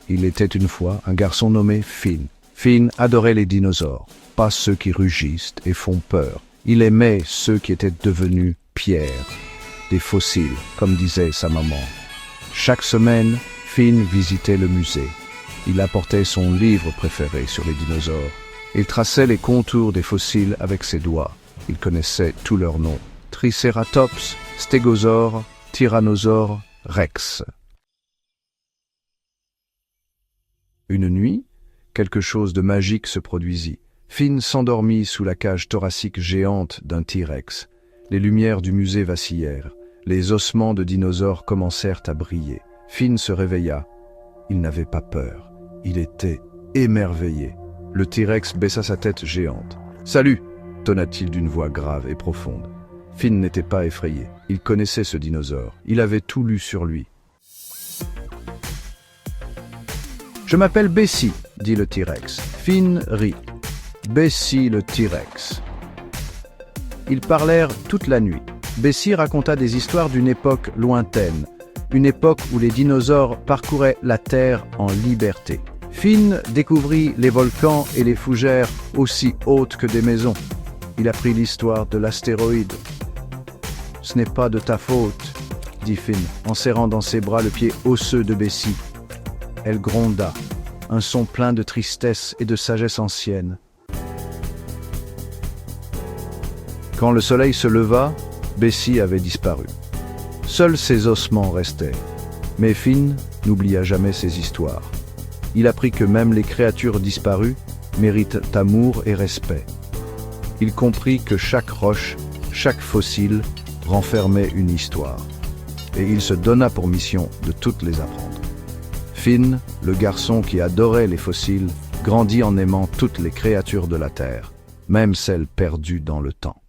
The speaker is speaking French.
Il était une fois un garçon nommé Finn. Finn adorait les dinosaures, pas ceux qui rugissent et font peur. Il aimait ceux qui étaient devenus pierres, des fossiles, comme disait sa maman. Chaque semaine, Finn visitait le musée. Il apportait son livre préféré sur les dinosaures. Il traçait les contours des fossiles avec ses doigts. Il connaissait tous leurs noms. Triceratops, Stégosaure, Tyrannosaure, Rex. Une nuit, quelque chose de magique se produisit. Finn s'endormit sous la cage thoracique géante d'un T-Rex. Les lumières du musée vacillèrent. Les ossements de dinosaures commencèrent à briller. Finn se réveilla. Il n'avait pas peur. Il était émerveillé. Le T-Rex baissa sa tête géante. « Salut !» tonna-t-il d'une voix grave et profonde. Finn n'était pas effrayé. Il connaissait ce dinosaure. Il avait tout lu sur lui. « Je m'appelle Bessie, dit le T-Rex. Finn rit. Bessie le T-Rex. Ils parlèrent toute la nuit. Bessie raconta des histoires d'une époque lointaine, une époque où les dinosaures parcouraient la Terre en liberté. Finn découvrit les volcans et les fougères aussi hautes que des maisons. Il apprit l'histoire de l'astéroïde. « Ce n'est pas de ta faute, » dit Finn, en serrant dans ses bras le pied osseux de Bessie. Elle gronda, un son plein de tristesse et de sagesse ancienne. Quand le soleil se leva, Bessie avait disparu. Seuls ses ossements restaient. Mais Finn n'oublia jamais ses histoires. Il apprit que même les créatures disparues méritent amour et respect. Il comprit que chaque roche, chaque fossile renfermait une histoire. Et il se donna pour mission de toutes les apprendre. Finn, le garçon qui adorait les fossiles, grandit en aimant toutes les créatures de la Terre, même celles perdues dans le temps.